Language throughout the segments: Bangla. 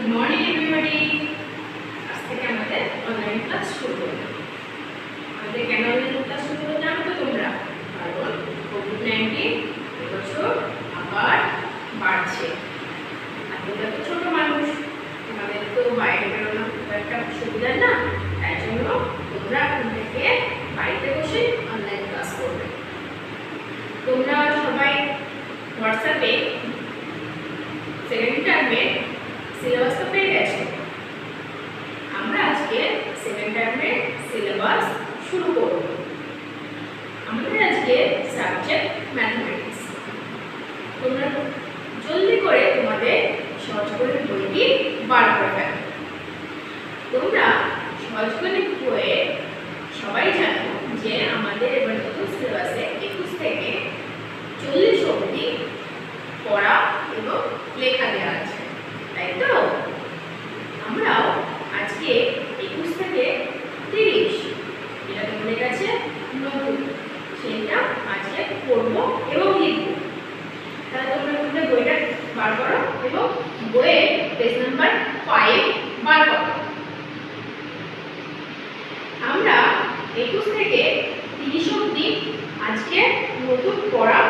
Good morning everybody. আজ থেকে আমাদের অনলাইন ক্লাস শুরু হলো। আমাদের কেন অনলাইন ক্লাস শুরু হলো জানো তো তোমরা? কারণ কোভিড-19 এবছর আবার বাড়ছে। আর তোমরা তো ছোট মানুষ, তোমাদের তো বাইরে বেরোনো খুব একটা সুবিধা না, তাই জন্য তোমরা এখন থেকে বাড়িতে বসে অনলাইন ক্লাস করবে। তোমরা সবাই হোয়াটসঅ্যাপে সেকেন্ড টার্মের সিলেবাস তো পেয়ে গেছে। আমরা আজকে সেকেন্ড টার্মের সিলেবাস শুরু করব। আমাদের আজকে সাবজেক্ট ম্যাথমেটিক্স। তোমরা জলদি করে তোমাদের সহজগণিত বইটি বার করে ফেলো। তোমরা সহজগণিত বইয়ে সবাই জানো যে আমাদের এবার নতুন সিলেবাসে 21 থেকে 40 অবধি পড়া এবং লেখা দেওয়া আছে, তাই তো? আমরাও আজকে 21 থেকে 30 যেটা তোমাদের কাছে নতুন, সেটা আজকে পড়ব এবং লিখব। তাহলে তোমরা তোমাদের বইটা বার করো এবং বইয়ের পেজ নাম্বার 5 বার করো। আমরা 21 থেকে 30 অবধি আজকে নতুন পড়া।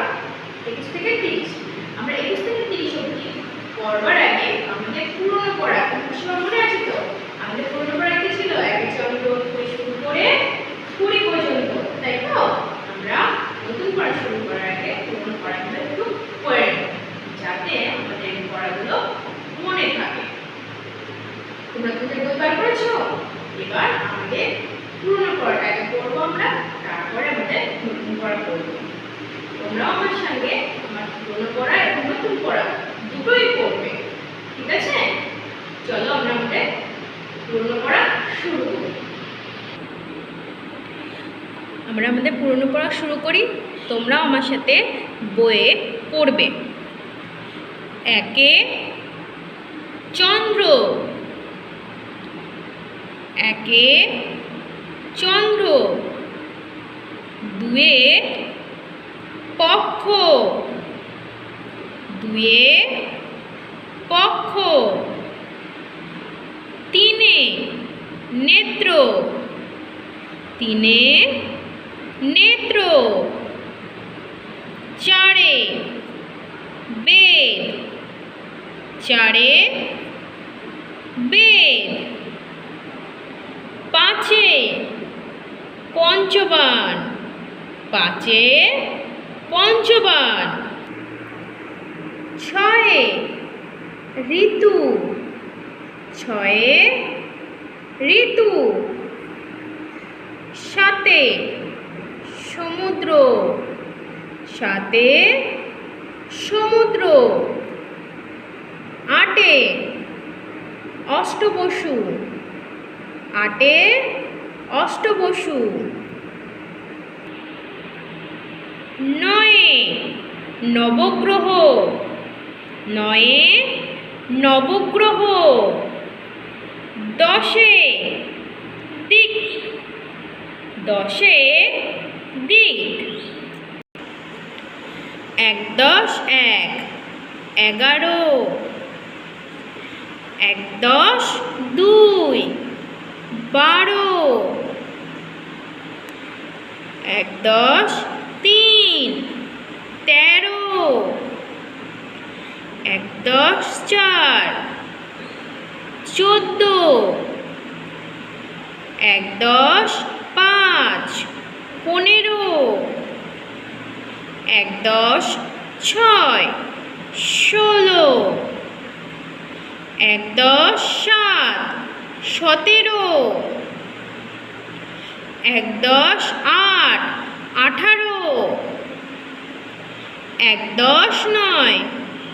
21 থেকে 30 আমরা 21 থেকে 30 অবধি পড়বার আগে আমাদের পুরনো পড়া সব মনে আছে তো? আমাদের পুরনো পড়া কি ছিল? 1 চন্দ্র থেকে শুরু করে 20 পর্যন্ত, তাই তো? আমরা নতুন পড়া শুরু করার আগে পুরনো পড়াগুলো একটু পড়ে নেব, যাতে আমাদের এই পড়াগুলো মনে থাকে। তোমরা তোমাদের বই বার করেছো? এবার আমাদের পুরনো পড়াটাকে পড়বো আমরা, তারপরে আমাদের নতুন পড়া পড়বো। তোমরাও আমার সঙ্গে আমার পুরনো পড়া এবং নতুন পড়া দুটোই পড়বে, ঠিক আছে? চলো আমরা আমাদের পুরনো পড়া শুরু করি। আমরা আমাদের পুরনো পড়া শুরু করি। তোমরাও আমার সাথে বইয়ে পড়বে। 1 চন্দ্র, 1 চন্দ্র। 2 পক্ষ, 2 পক্ষ। 3 নেত্র, 3 নেত্র। 4 বেদ, 4 বেদ। 5 পঞ্চবান, 5 পঞ্চবান। 6 ঋতু, 6 ঋতু। 7 সমুদ্র, 7 সমুদ্র। 8 অষ্টবসু, 8 অষ্টবসু। 9 নবগ্রহ, 9 নবগ্রহ। 10 দিক, 10 দিক। 1 10 1 11, 1 10 2 12, 1 10 3 13, 1 10 4 14, 1 10 5 15, 1 10 6 16, 1 10 7 17, 1 10 8 18, 1 10 9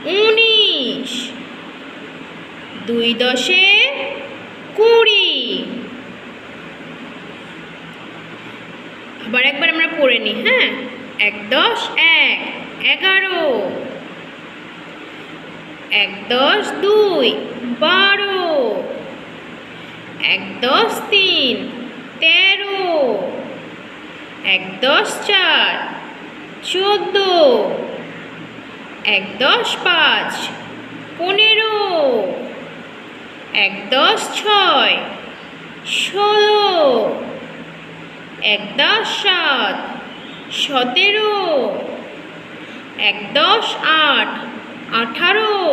19, 2 10 20। আবার একবার আমরা পড়ে নিই, হ্যাঁ? 1 10 1 11, 1 10 2 12, 1 10 3 13, 1 10 4 14, 1 10 5 15, এক দশ ছয়, 16, এক দশ সাত, 17, এক দশ আট, 18,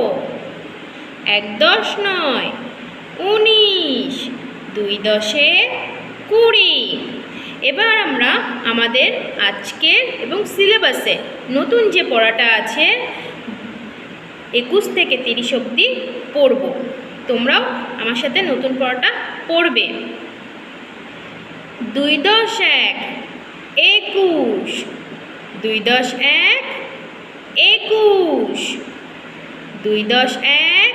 এক দশ নয়, 19, 2 দশে 20। এবার আমরা আমাদের আজকের এবং সিলেবাসে নতুন যে পড়াটা আছে 21 থেকে 30 অবধি পড়ব। তোমরাও আমার সাথে নতুন পড়াটা পড়বে। 2 দশ 1, 21, 2 দশ 1, 21, 2 দশ 1,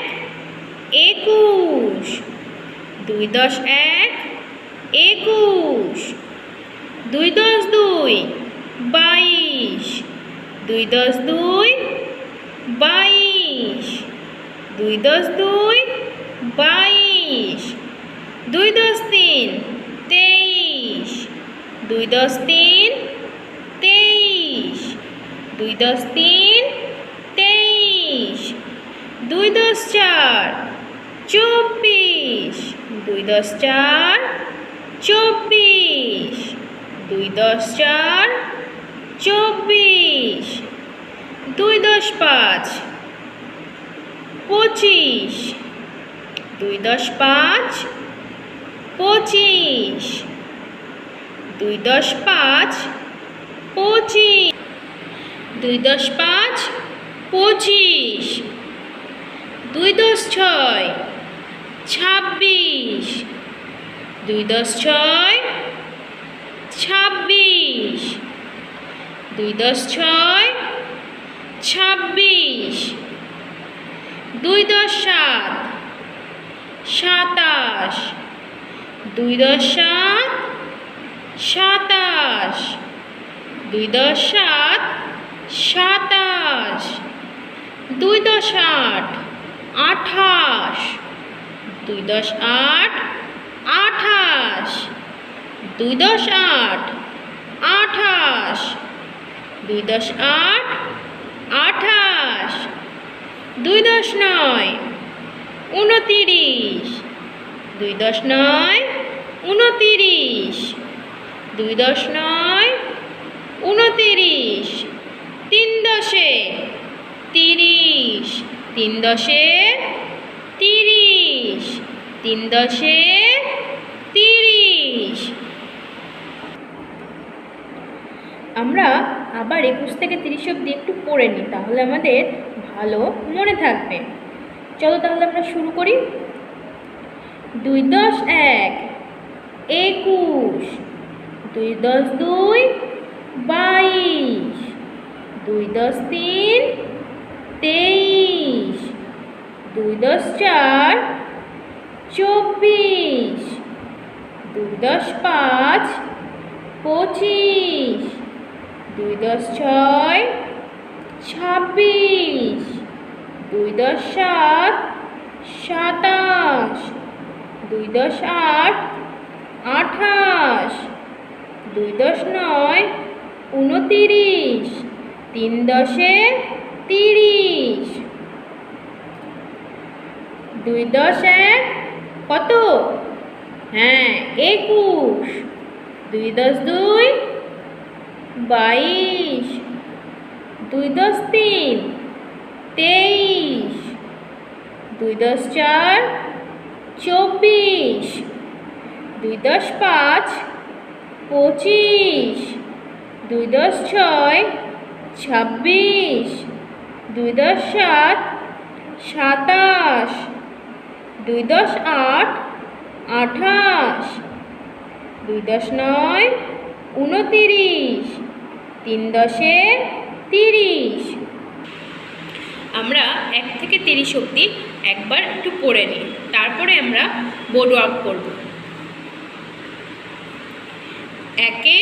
21, 2 দশ 1, 21, 2 দশ 2, 22, 2 দশ 2, 22, 2 দশ 2, 22, 2 দশ 3, 23, 2 দশ 3, 23, 2 দশ 3, 23, 2 দশ 4, 24, 2 দশ 4, 24, 2 দশ 4, 24, 2 দশ 5, 25, 2 দশ 5, 25, 2 দশ 5, 25, 2 দশ 5, 25, 2 দশ 6, 26, 2 দশ 6, 26, 2 দশ 6, 26, 2 দশ 7, 27, 2 দশ 7, 27, 2 দশ 7, 27, 2 দশ 8, 28, 2 দশ 8, 28, 2 দশ 8, 28, 2 দশ 8, 28, 2 দশ 9, 29, 2 দশ 9, 29, 2 দশ 9, 29, 3 দশে 30, 3 দশে 30, 3 দশে 30। আমরা আবার 21 থেকে 30 অবধি একটু পড়ে নিই, তাহলে আমাদের ভালো মনে থাকবে। চলো তাহলে আমরা শুরু করি। 2 দশ 1, 21, 2 দশ 2, 22, 2 দশ 3, 23, 2 দশ 4, 24, 2 দশ 5, 25, 2 দশ 6, 26, 2 দশ 7, 27, 2 দশ 8, 28, 2 দশ 9, 29, 3 দশে 30, 2 দশ 1, কত? হ্যাঁ 21, 2 দশ 2, 22, 2 দশ 3, 23, 2 দশ 4, 24, 2 দশ 5, 25, 2 দশ 6, 26, 2 দশ 7, 27, 2 দশ 8, 28, 2 দশ 9, 29, 3 দশে 30। আমরা 1 থেকে 30 অবধি একবার একটু পড়ে নিই, তারপরে আমরা বোর্ড ওয়ার্ক করব। 1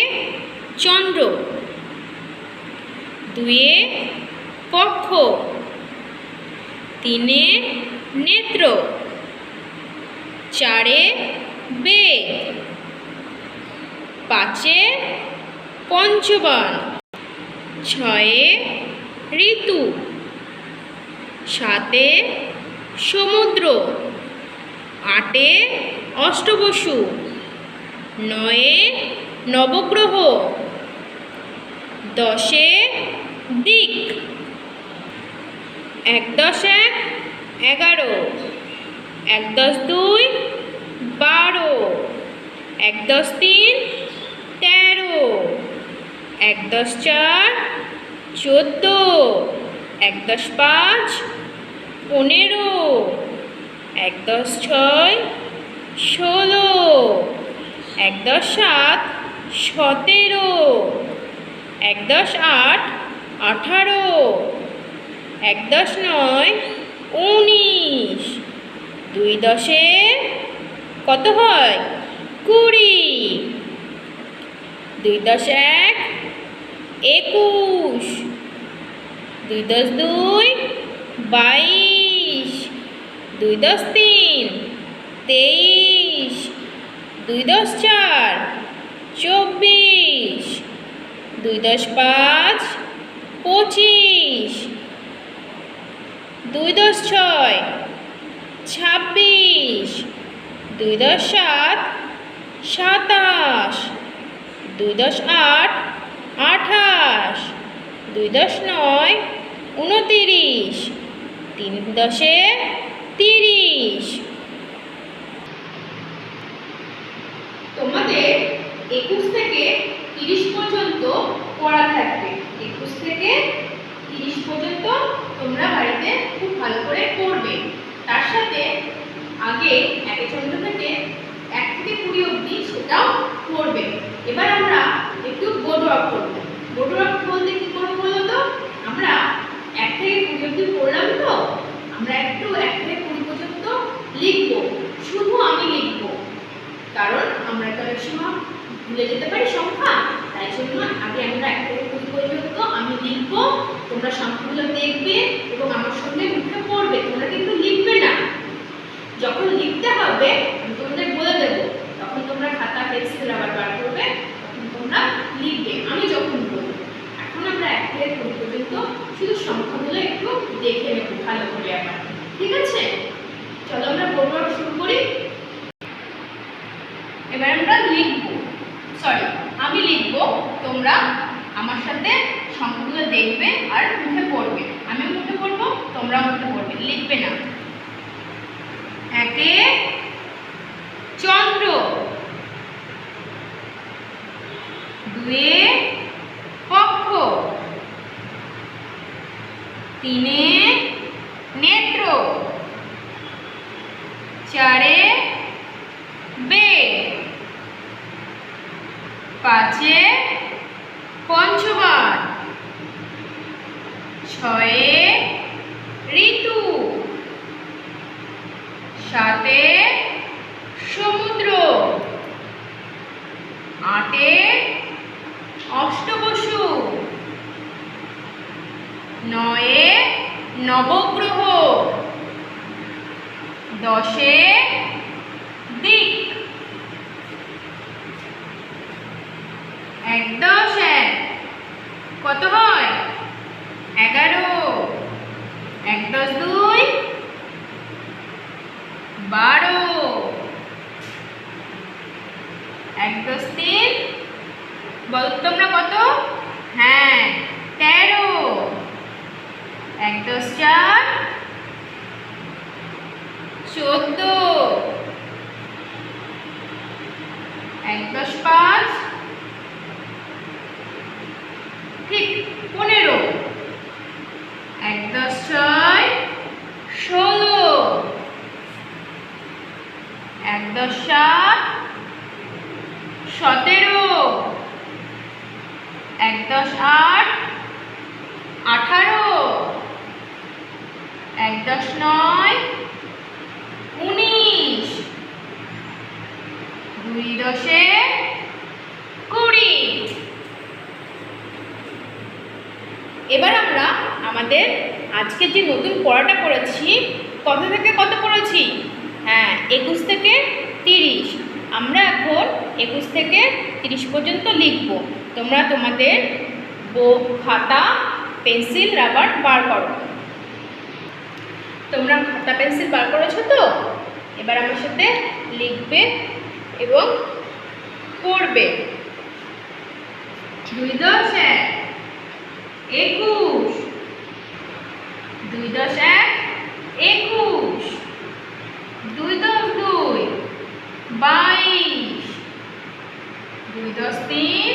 চন্দ্র, 2 পক্ষ, 3 নেত্র, 4 বেগ, 5 পঞ্চবান, 6 ঋতু, 7 সমুদ্র, 8 অষ্টবসু, 9 নবগ্রহ, 10 দিক, 1 × 1 11, 1 × 2 12, 1 × 3 13, 1 × 4 14, 1 × 5 15, 1 × 6 16, 1 × 7 17, 1 × 8 18, 1 × 9 19, 2 × কত হয় 20, 2 × 1 21, 2 × 2 22, 2 × 3 23, 2 × 4 24, 2 × 5 25, 2 × 6 26, 2 × 7 27, 2 × 8 28, 2 × 9 29, 3 × 30। তোমাদের 21 থেকে 30 পর্যন্ত পড়া থাকবে। 21 থেকে 30 পর্যন্ত তোমরা বাড়িতে খুব ভালো করে পড়বে। তার সাথে আগে একচন্দ্র থেকে 1 থেকে 20 অবধি সেটাও পড়বে। এবার আমরা একটু বোর্ড ওয়ার্ক করব। বোর্ড ওয়ার্ক বলতে কি করব বলো তো? আমরা 1 থেকে 20 অবধি পড়লাম, তো আমরা একটু 1 থেকে 20 পর্যন্ত লিখব। শুধু আমি লিখব, কারণ আমরা তো অনেক সময় ভুলে যেতে পারি সংখ্যা। তাই জন্য আগে আমরা 1 থেকে 20 পর্যন্ত আমি লিখব, তোমরা সংখ্যাগুলো দেখবে এবং আমার সঙ্গে মুখে পড়বে। তোমরা কিন্তু লিখবে না। যখন লিখতে হবে আমি তোমাদের বলে দেব, তখন তোমরা খাতা পেন্সিল রাবার বার করবে, তখন তোমরা লিখবে আমি যখন বলবো। এখন আমরা 1 থেকে 20 পর্যন্ত শুধু সংখ্যাগুলো একটু দেখে নেব ভালো করে আবার, ঠিক আছে? চলো আমরা বোর্ড ওয়ার্ক শুরু করি। এবার আমরা লিখব, আমি লিখব, তোমরা আমার সাথে সংখ্যাগুলো দেখবে আর মুখে পড়বে। আমি মুখে পড়বো, তোমরা মুখে পড়বে, লিখবে না। 1 চন্দ্র, 2 পক্ষ, 3 নেত্র, 4 বেগ, 5 পঞ্চবার, 6 ঋতু, 7 সমুদ্র, 8 অষ্টবসু, 9 নবগ্রহ, 10 দিক, 1 × 1 কত হয় 11, 1 × 2 12, 1 × 3 বলো তোমরা কত? হ্যাঁ 13, 1 × 4 14, 1 × 5 ঠিক 15, 1 × 6 16, 1 × 7 17, 1 × 8 18, 1 × 9 19, 2 × 20। এবার আমরা আমাদের আজকে যে নতুন পড়াটা করেছি, কত থেকে কত পড়েছি? হ্যাঁ 21 থেকে 30। আমরা এখন 21 থেকে 30 পর্যন্ত লিখব। তোমরা তোমাদের খাতা পেন্সিল রাবার বার করো। তোমরা খাতা পেন্সিল বার করেছো তো? এবার আমার সাথে লিখবে এবং পড়বে। 2 10 1 21, 2 10 1 21, 2 10 2 22, 2 10 3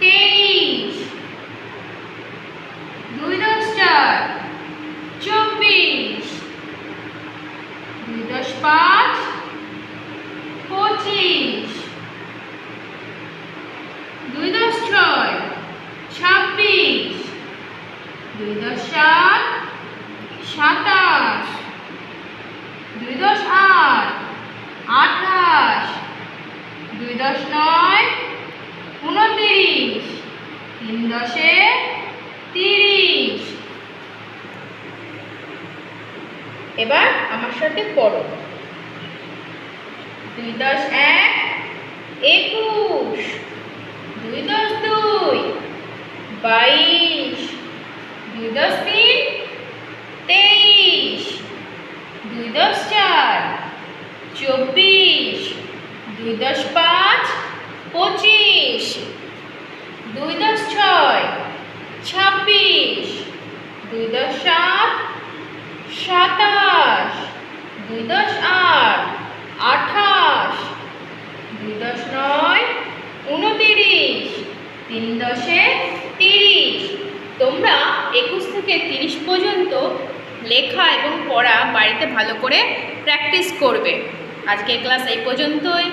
23, 2 10 4 24, 2 10 5 25, 2 10 6 26, 2 10 7 27, 2 10 8 28, 2 10 9 29, 3 10 30। এবার আমার সাথে পড়ো। 2 10 1 21, 2 10 2 22, 2 10 3 23, 2 10 4 24, 2 10 5 25, 2 10 6 26, 2 10 7 27, 2 10 8 28, 2 10 9 29, 3 10 30। তোমরা 21 থেকে 30 পর্যন্ত লেখা এবং পড়া বাড়িতে ভালো করে প্র্যাকটিস করবে। আজকের ক্লাস এই পর্যন্তই।